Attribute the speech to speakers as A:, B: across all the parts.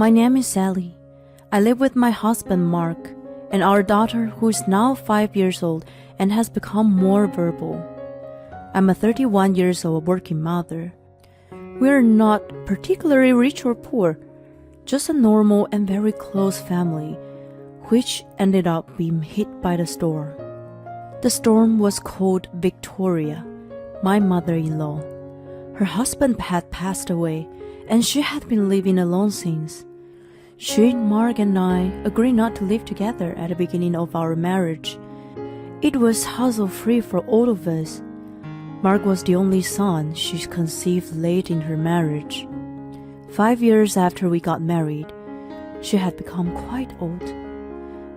A: My name is Sally. I live with my husband Mark and our daughter who is now 5 years old and has become more verbal. I'm a 31 years old working mother. We're not particularly rich or poor, just a normal and very close family, which ended up being hit by the storm. The storm was called Victoria, my mother-in-law. Her husband had passed away, and she had been living alone since. She, Mark, and I agreed not to live together at the beginning of our marriage. It was hassle-free for all of us. Mark was the only son she conceived late in her marriage. 5 years after we got married, she had become quite old,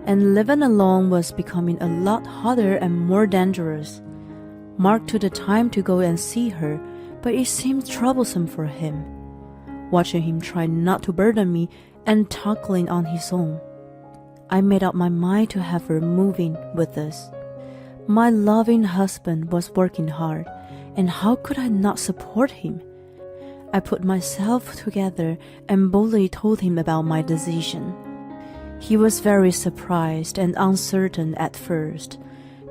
A: and living alone was becoming a lot harder and more dangerous. Mark took the time to go and see her, but it seemed troublesome for him. Watching him try not to burden me and tackling on his own, I made up my mind to have her moving with us. My loving husband was working hard, and how could I not support him? I put myself together and boldly told him about my decision. He was very surprised and uncertain at first.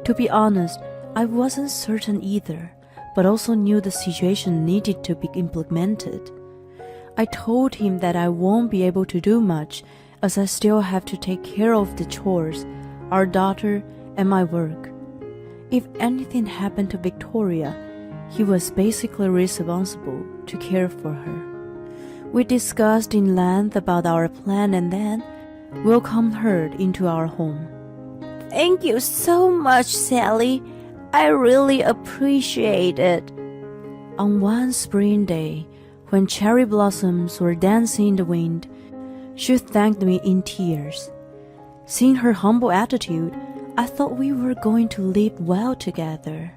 A: To be honest, I wasn't certain either, but also knew the situation needed to be implemented. I told him that I won't be able to do much as I still have to take care of the chores, our daughter, and my work. If anything happened to Victoria, he was basically responsible to care for her. We discussed in length about our plan and then welcomed her into our home.
B: Thank you so much, Sally. I really appreciate it.
A: On one spring day, when cherry blossoms were dancing in the wind, she thanked me in tears. Seeing her humble attitude, I thought we were going to live well together.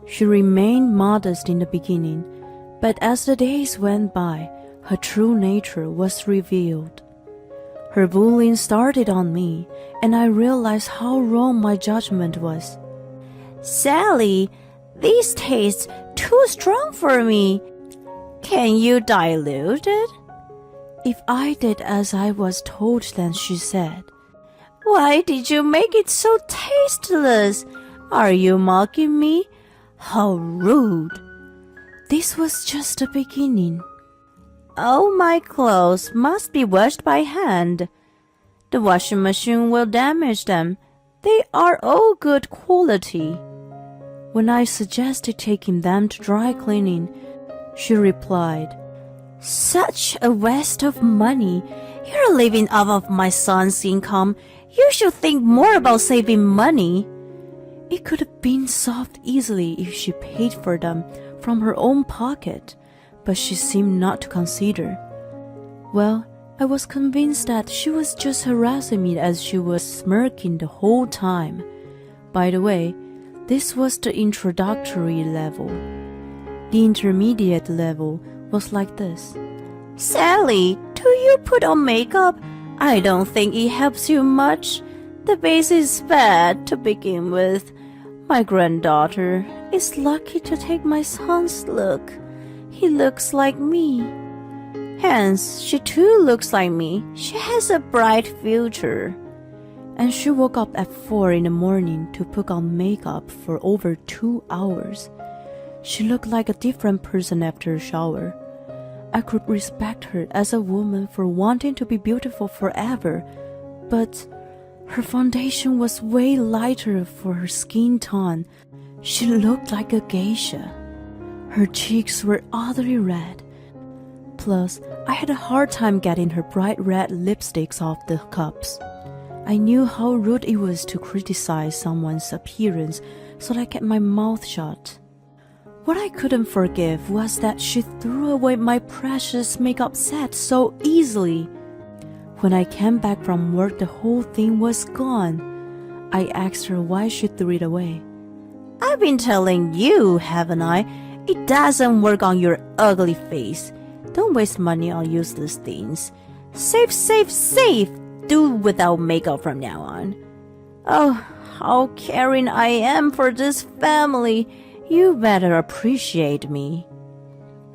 A: She remained modest in the beginning, but as the days went by, her true nature was revealed. Her bullying started on me, and I realized how wrong my judgment was.
B: Sally, these taste too strong for me. Can you dilute it?
A: If I did as I was told, then she said,
B: Why did you make it so tasteless? Are you mocking me? How rude.
A: This was just the beginning.
B: All my clothes must be washed by hand. The washing machine will damage them. They are all good quality.
A: When I suggested taking them to dry cleaning, she replied,
B: Such a waste of money. You're living off of my son's income. You should think more about saving money.
A: It could have been solved easily if she paid for them from her own pocket, but she seemed not to consider. Well, I was convinced that she was just harassing me as she was smirking the whole time. By the way, this was the introductory level. The intermediate level was like this.
B: Sally, do you put on makeup? I don't think it helps you much. The base is bad to begin with. My granddaughter is lucky to take my son's look. He looks like me. Hence, she too looks like me. She has a bright future.
A: And she woke up at 4 in the morning to put on makeup for over 2 hours. She looked like a different person after a shower. I could respect her as a woman for wanting to be beautiful forever, but her foundation was way lighter for her skin tone. She looked like a geisha. Her cheeks were oddly red. Plus, I had a hard time getting her bright red lipsticks off the cups. I knew how rude it was to criticize someone's appearance, so I kept my mouth shut. What I couldn't forgive was that she threw away my precious makeup set so easily. When I came back from work, the whole thing was gone. I asked her why she threw it away.
B: I've been telling you, haven't I? It doesn't work on your ugly face. Don't waste money on useless things. Save, save, save. Do without makeup from now on. Oh, how caring I am for this family. You better appreciate me.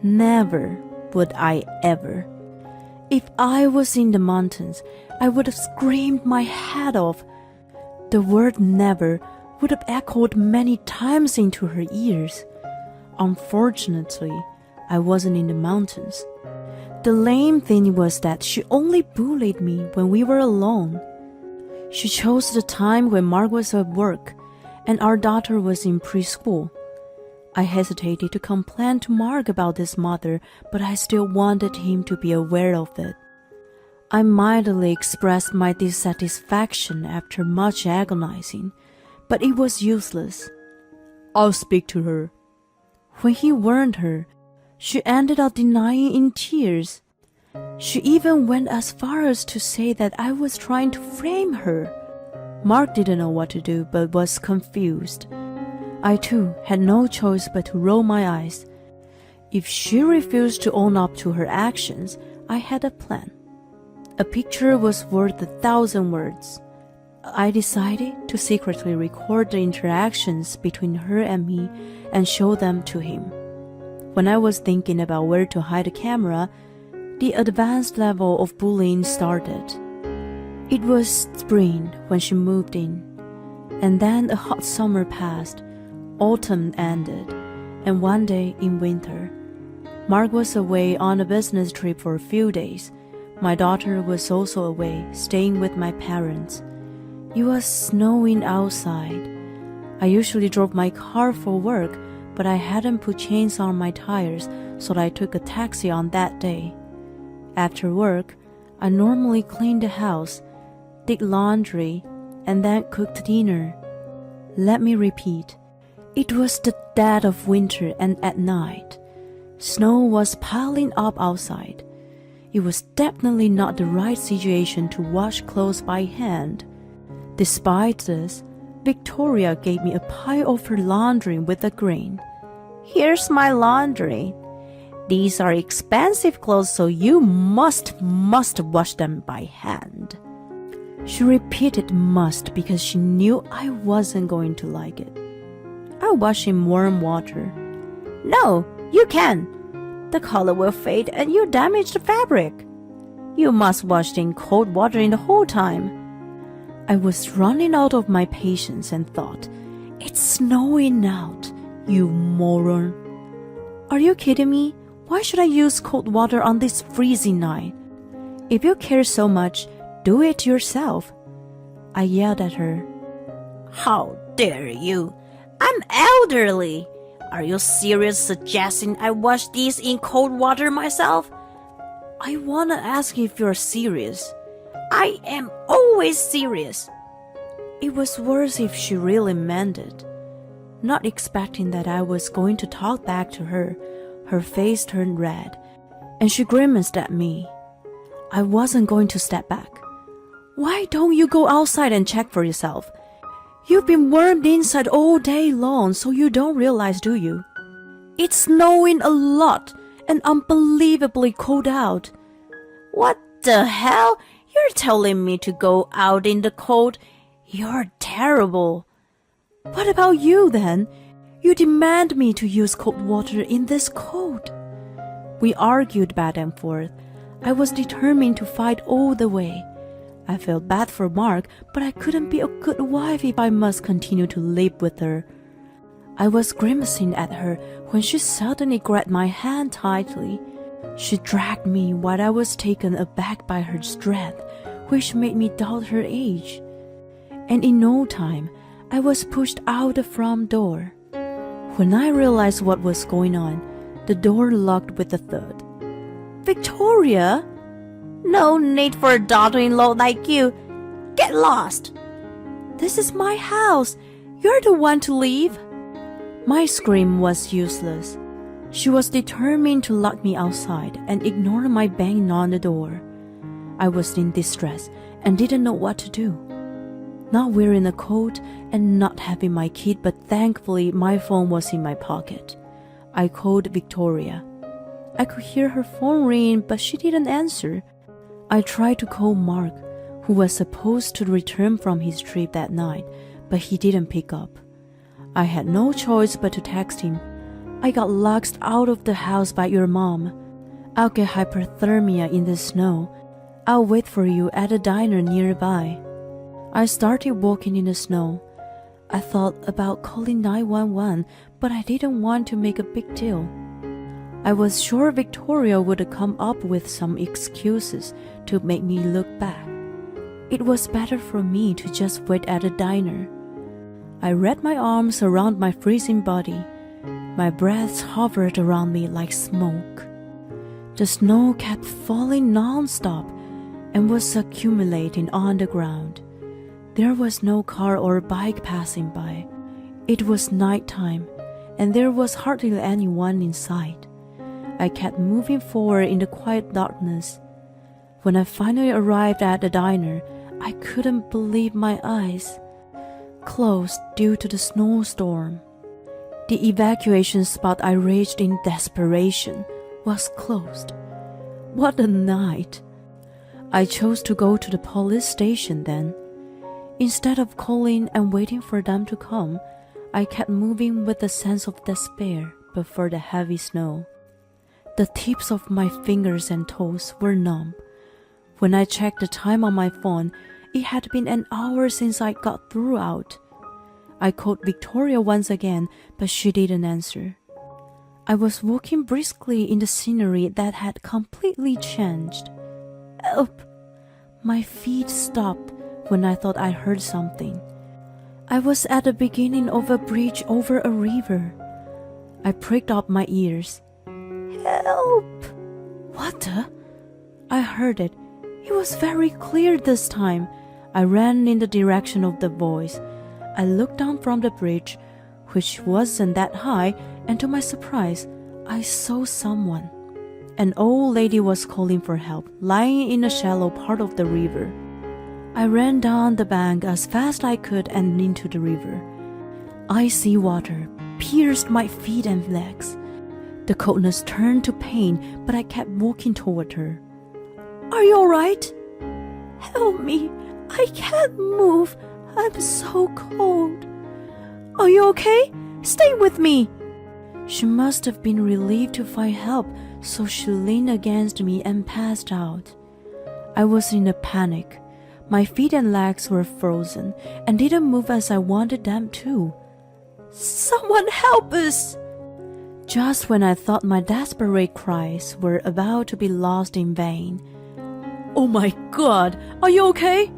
A: Never would I ever. If I was in the mountains, I would have screamed my head off. The word never would have echoed many times into her ears. Unfortunately, I wasn't in the mountains. The lame thing was that she only bullied me when we were alone. She chose the time when Mark was at work and our daughter was in preschool. I hesitated to complain to Mark about his mother, but I still wanted him to be aware of it. I mildly expressed my dissatisfaction after much agonizing, but it was useless. "I'll speak to her." When he warned her, she ended up denying in tears. She even went as far as to say that I was trying to frame her. Mark didn't know what to do but was confused. I too had no choice but to roll my eyes. If she refused to own up to her actions, I had a plan. A picture was worth 1,000 words. I decided to secretly record the interactions between her and me and show them to him. When I was thinking about where to hide the camera, the advanced level of bullying started. It was spring when she moved in, and then a hot summer passed, autumn ended, and one day in winter. Mark was away on a business trip for a few days. My daughter was also away, staying with my parents. It was snowing outside. I usually drove my car for work, but I hadn't put chains on my tires, so I took a taxi on that day. After work, I normally cleaned the house, did laundry, and then cooked dinner. Let me repeat. It was the dead of winter and at night. Snow was piling up outside. It was definitely not the right situation to wash clothes by hand. Despite this, Victoria gave me a pile of her laundry with a grin.
B: Here's my laundry. These are expensive clothes, so you must wash them by hand.
A: She repeated must because she knew I wasn't going to like it. I wash in warm water.
B: No, you can. The color will fade and you damage the fabric. You must wash in cold water in the whole time.
A: I was running out of my patience and thought, it's snowing out, you moron. Are you kidding me? Why should I use cold water on this freezing night? If you care so much, do it yourself. I yelled at her.
B: How dare you? I'm elderly. Are you serious suggesting I wash these in cold water myself?
A: I wanna ask if you're serious.
B: I am always serious.
A: It was worse if she really meant it. Not expecting that I was going to talk back to her, her face turned red, and she grimaced at me. I wasn't going to step back. Why don't you go outside and check for yourself? You've been wormed inside all day long, so you don't realize, do you? It's snowing a lot and unbelievably cold out.
B: What the hell? You're telling me to go out in the cold? You're terrible.
A: What about you then? You demand me to use cold water in this cold. We argued back and forth. I was determined to fight all the way. I felt bad for Mark, but I couldn't be a good wife if I must continue to live with her. I was grimacing at her when she suddenly grabbed my hand tightly. She dragged me while I was taken aback by her strength, which made me doubt her age. And in no time, I was pushed out the front door. When I realized what was going on, the door locked with a thud. Victoria!
B: No need for a daughter-in-law like you. Get lost.
A: This is my house. You're the one to leave. My scream was useless. She was determined to lock me outside and ignore my banging on the door. I was in distress and didn't know what to do. Not wearing a coat and not having my kid, but thankfully my phone was in my pocket. I called Victoria. I could hear her phone ring, but she didn't answer. I tried to call Mark, who was supposed to return from his trip that night, but he didn't pick up. I had no choice but to text him. I got locked out of the house by your mom. I'll get hypothermia in the snow. I'll wait for you at a diner nearby. I started walking in the snow. I thought about calling 911, but I didn't want to make a big deal. I was sure Victoria would come up with some excuses to make me look bad. It was better for me to just wait at a diner. I wrapped my arms around my freezing body. My breath hovered around me like smoke. The snow kept falling non-stop and was accumulating on the ground. There was no car or bike passing by. It was nighttime, and there was hardly anyone in sight. I kept moving forward in the quiet darkness. When I finally arrived at the diner, I couldn't believe my eyes. Closed due to the snowstorm. The evacuation spot I reached in desperation was closed. What a night! I chose to go to the police station then. Instead of calling and waiting for them to come, I kept moving with a sense of despair before the heavy snow. The tips of my fingers and toes were numb. When I checked the time on my phone, it had been an hour since I got through out. I called Victoria once again, but she didn't answer. I was walking briskly in the scenery that had completely changed. Help! My feet stopped when I thought I heard something. I was at the beginning of a bridge over a river. I pricked up my ears. Help! What the? I heard it. It was very clear this time. I ran in the direction of the voice. I looked down from the bridge, which wasn't that high, and to my surprise, I saw someone. An old lady was calling for help, lying in a shallow part of the river. I ran down the bank as fast as I could and into the river. Icy water pierced my feet and legs. The coldness turned to pain, but I kept walking toward her. Are you all right? Help me. I can't move. I'm so cold. Are you okay? Stay with me. She must have been relieved to find help, so she leaned against me and passed out. I was in a panic. My feet and legs were frozen and didn't move as I wanted them to. Someone help us! Just when I thought my desperate cries were about to be lost in vain. Oh my God, are you okay?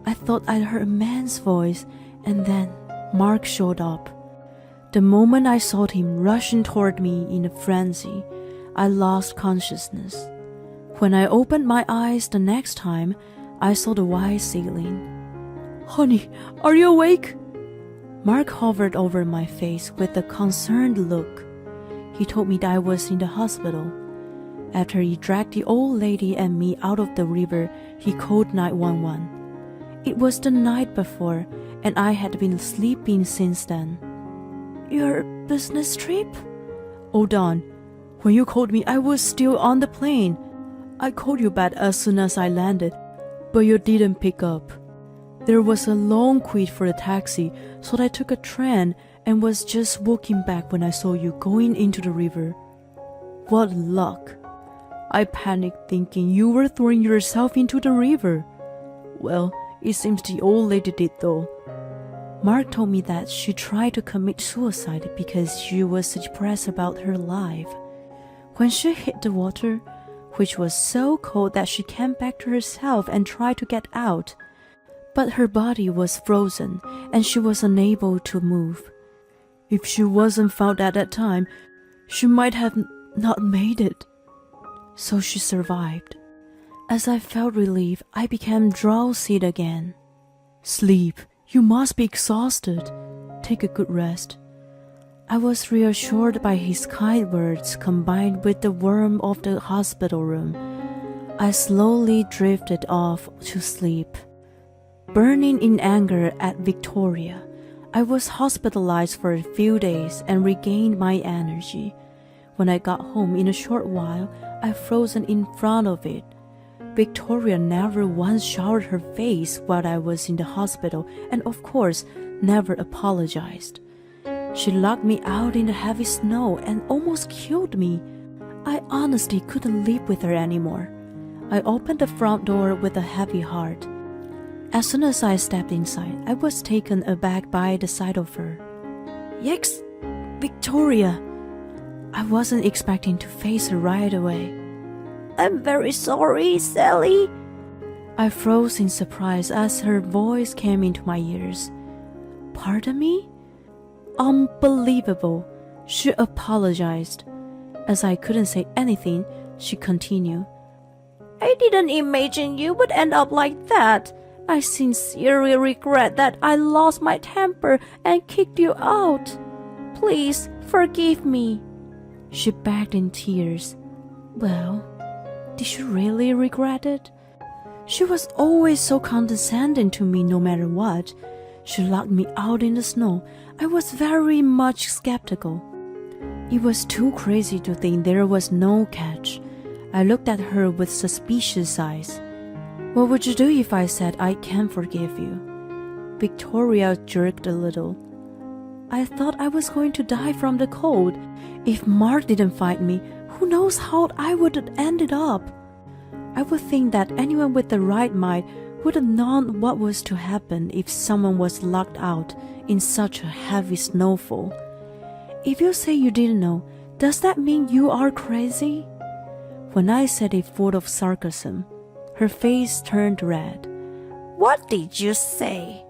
A: I thought I heard a man's voice, and then Mark showed up. The moment I saw him rushing toward me in a frenzy, I lost consciousness. When I opened my eyes the next time, I saw the white ceiling. Honey, are you awake? Mark hovered over my face with a concerned look. He told me that I was in the hospital. After he dragged the old lady and me out of the river, he called 911. It was the night before, and I had been sleeping since then. Your business trip? Hold on. When you called me, I was still on the plane. I called you back as soon as I landed, but you didn't pick up. There was a long queue for a taxi, so I took a train and was just walking back when I saw you going into the river. What luck. I panicked thinking you were throwing yourself into the river. Well, it seems the old lady did though. Mark told me that she tried to commit suicide because she was depressed about her life. When she hit the water, which was so cold that she came back to herself and tried to get out, but her body was frozen and she was unable to move. If she wasn't found at that time, she might have not made it. So she survived. As I felt relief, I became drowsy again. Sleep. You must be exhausted. Take a good rest. I was reassured by his kind words combined with the warmth of the hospital room. I slowly drifted off to sleep. Burning in anger at Victoria, I was hospitalized for a few days and regained my energy. When I got home in a short while, I frozen in front of it. Victoria never once showered her face while I was in the hospital and of course never apologized. She locked me out in the heavy snow and almost killed me. I honestly couldn't live with her anymore. I opened the front door with a heavy heart. As soon as I stepped inside, I was taken aback by the sight of her. Yikes! Victoria! I wasn't expecting to face her right away.
B: I'm very sorry, Sally.
A: I froze in surprise as her voice came into my ears. Pardon me? Unbelievable. She apologized. As I couldn't say anything, she continued.
B: I didn't imagine you would end up like that. I sincerely regret that I lost my temper and kicked you out. Please forgive me.
A: She begged in tears. Well, did she really regret it? She was always so condescending to me no matter what. She locked me out in the snow. I was very much skeptical. It was too crazy to think there was no catch. I looked at her with suspicious eyes. What would you do if I said I can't forgive you? Victoria jerked a little. I thought I was going to die from the cold. If Mark didn't fight me, who knows how I would have ended up? I would think that anyone with the right mind would have known what was to happen if someone was locked out in such a heavy snowfall. If you say you didn't know, does that mean you are crazy? When I said it full of sarcasm, her face turned red.
B: What did you say?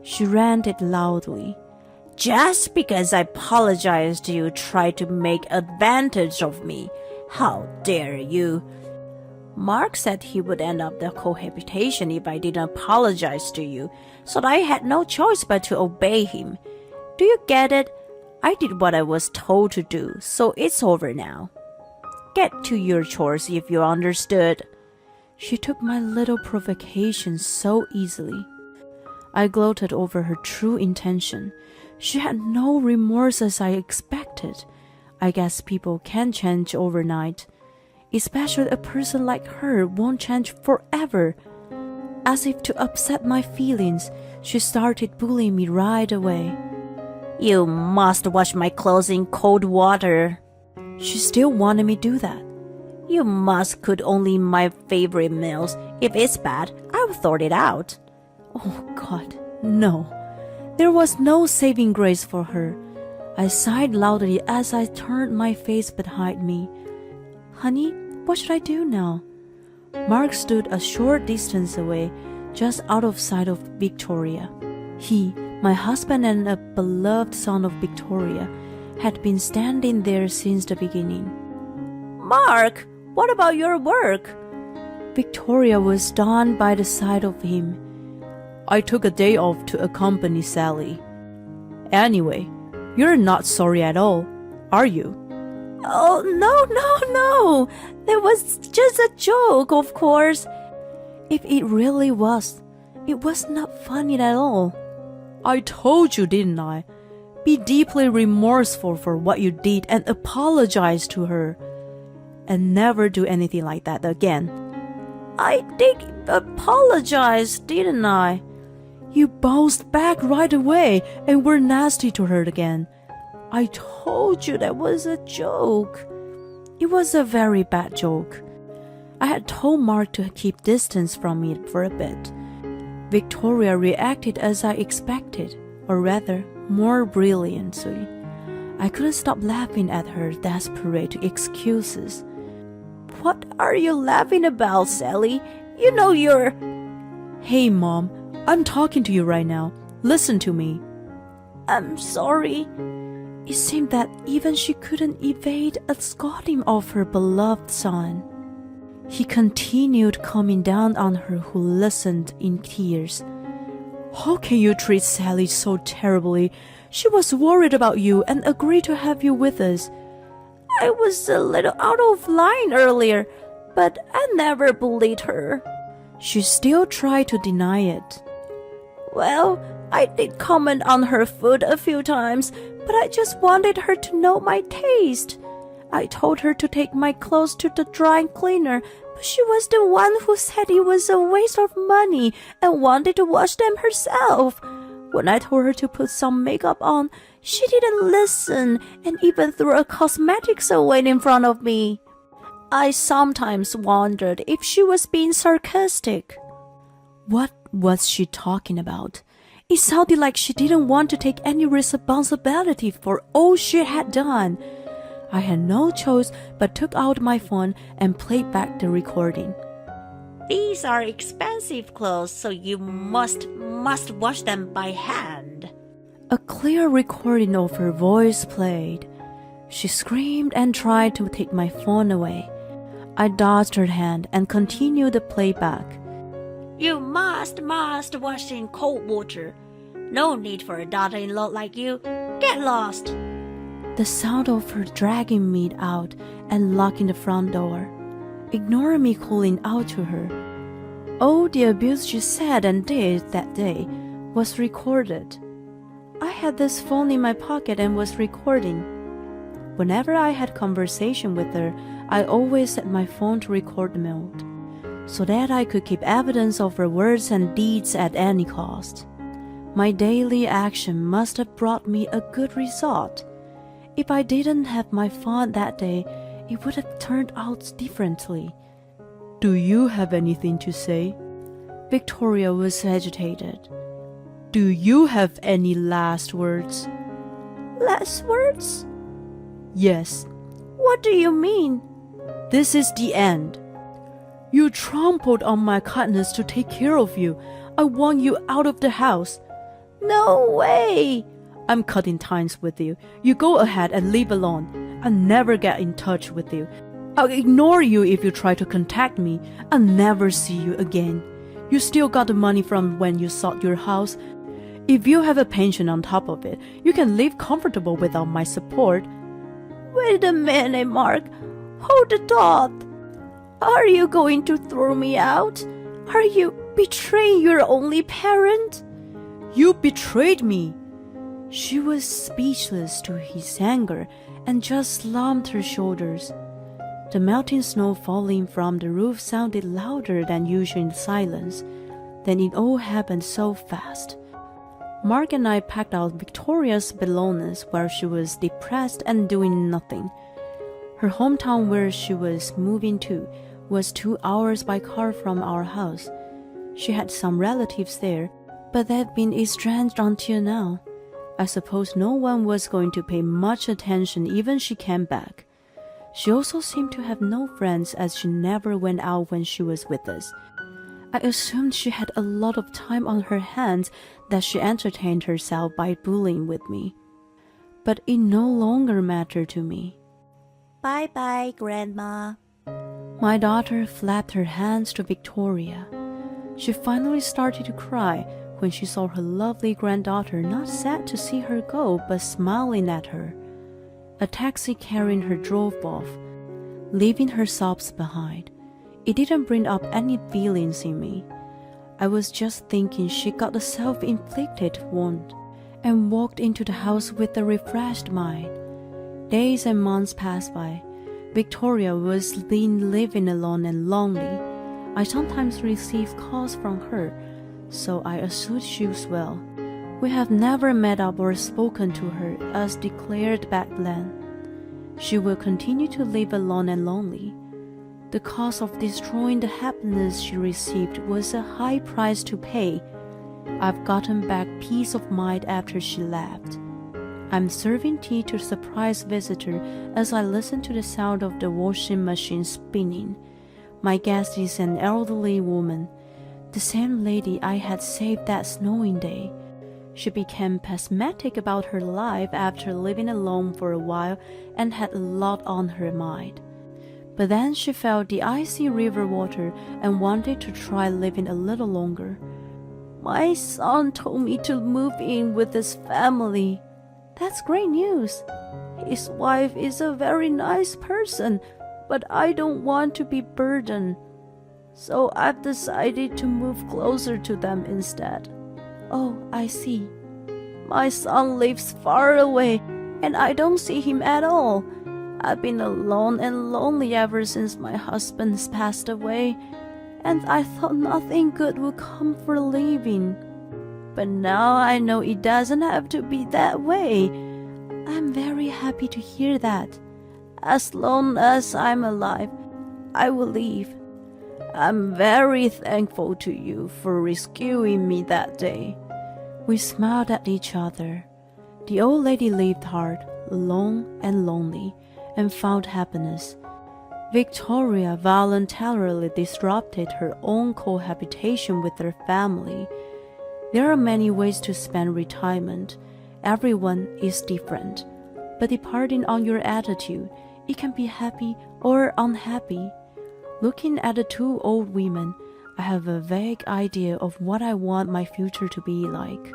A: She ranted loudly.
B: Just because I apologized, you tried to make advantage of me. How dare you? Mark said he would end up the cohabitation if I didn't apologize to you, so I had no choice but to obey him. Do you get it? I did what I was told to do, so it's over now. Get to your chores if you understood.
A: She took my little provocation so easily. I gloated over her true intention. She had no remorse as I expected. I guess people can change overnight. Especially a person like her won't change forever. As if to upset my feelings, she started bullying me right away.
B: You must wash my clothes in cold water.
A: She still wanted me to do that.
B: You must cook only my favorite meals. If it's bad, I will sort it out.
A: Oh God, no. There was no saving grace for her. I sighed loudly as I turned my face behind me. Honey, what should I do now? Mark stood a short distance away, just out of sight of Victoria. He, my husband and a beloved son of Victoria, had been standing there since the beginning.
B: Mark, what about your work?
A: Victoria was stunned by the sight of him. I took a day off to accompany Sally. Anyway, you're not sorry at all, are you?
B: Oh, no. That was just a joke, of course.
A: If it really was, it was not funny at all. I told you, didn't I? Be deeply remorseful for what you did and apologize to her. And never do anything like that again.
B: I did apologize, didn't I?
A: You bounced back right away and were nasty to her again. I told you that was a joke. It was a very bad joke. I had told Mark to keep distance from me for a bit. Victoria reacted as I expected, or rather, more brilliantly. I couldn't stop laughing at her desperate excuses.
B: What are you laughing about, Sally? You know you're...
A: Hey, Mom, I'm talking to you right now. Listen to me.
B: I'm sorry.
A: It seemed that even she couldn't evade a scolding of her beloved son. He continued coming down on her, who listened in tears. How can you treat Sally so terribly? She was worried about you and agreed to have you with us.
B: I was a little out of line earlier, but I never bullied her.
A: She still tried to deny it.
B: Well, I did comment on her food a few times, but I just wanted her to know my taste. I told her to take my clothes to the dry cleaner, but she was the one who said it was a waste of money and wanted to wash them herself. When I told her to put some makeup on, she didn't listen and even threw a cosmetics away in front of me. I sometimes wondered if she was being sarcastic.
A: What was she talking about? It sounded like she didn't want to take any responsibility for all she had done. I had no choice but took out my phone and played back the recording.
B: These are expensive clothes, so you must wash them by hand.
A: A clear recording of her voice played. She screamed and tried to take my phone away. I dodged her hand and continued the playback.
B: You must wash in cold water. No need for a daughter-in-law like you. Get lost.
A: The sound of her dragging me out and locking the front door, ignoring me calling out to her. All the abuse she said and did that day was recorded. I had this phone in my pocket and was recording. Whenever I had conversation with her, I always set my phone to record mode, so that I could keep evidence of her words and deeds at any cost. My daily action must have brought me a good result. If I didn't have my phone that day, it would have turned out differently. Do you have anything to say? Victoria was agitated. Do you have any last words?
B: Last words?
A: Yes.
B: What do you mean?
A: This is the end. You trampled on my kindness to take care of you. I want you out of the house.
B: No way!
A: I'm cutting ties with you. You go ahead and leave alone. I'll never get in touch with you. I'll ignore you if you try to contact me. I'll never see you again. You still got the money from when you sold your house. If you have a pension on top of it, you can live comfortable without my support.
B: Wait a minute, Mark. Hold the thought. Are you going to throw me out? Are you betraying your only parent?
A: You betrayed me. She was speechless to his anger and just slumped her shoulders. The melting snow falling from the roof sounded louder than usual in the silence. Then it all happened so fast. Mark and I packed out Victoria's belongings while she was depressed and doing nothing. Her hometown where she was moving to was 2 hours by car from our house. She had some relatives there, but they'd been estranged until now. I suppose no one was going to pay much attention even she came back. She also seemed to have no friends as she never went out when she was with us. I assumed she had a lot of time on her hands that she entertained herself by bullying with me. But it no longer mattered to me.
B: Bye-bye, Grandma.
A: My daughter flapped her hands to Victoria. She finally started to cry when she saw her lovely granddaughter not sad to see her go but smiling at her. A taxi carrying her drove off, leaving her sobs behind. It didn't bring up any feelings in me. I was just thinking she got a self-inflicted wound and walked into the house with a refreshed mind. Days and months passed by. Victoria was living alone and lonely. I sometimes received calls from her, so I assumed she was well. We have never met up or spoken to her as declared back then. She will continue to live alone and lonely. The cost of destroying the happiness she received was a high price to pay. I've gotten back peace of mind after she left. I'm serving tea to a surprise visitor as I listen to the sound of the washing machine spinning. My guest is an elderly woman, the same lady I had saved that snowing day. She became pessimistic about her life after living alone for a while and had a lot on her mind. But then she felt the icy river water and wanted to try living a little longer.
B: My son told me to move in with his family. That's great news. His wife is a very nice person, but I don't want to be burdened. So I've decided to move closer to them instead.
A: Oh, I see.
B: My son lives far away, and I don't see him at all. I've been alone and lonely ever since my husband's passed away, and I thought nothing good would come for leaving. But now I know it doesn't have to be that way.
A: I'm very happy to hear that.
B: As long as I'm alive, I will leave. I'm very thankful to you for rescuing me that day.
A: We smiled at each other. The old lady lived hard, alone and lonely, and found happiness. Victoria voluntarily disrupted her own cohabitation with her family. There are many ways to spend retirement. Everyone is different. But depending on your attitude, it can be happy or unhappy. Looking at the two old women, I have a vague idea of what I want my future to be like.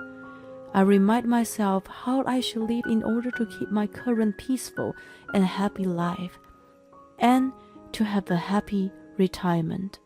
A: I remind myself how I should live in order to keep my current peaceful and happy life, and to have a happy retirement.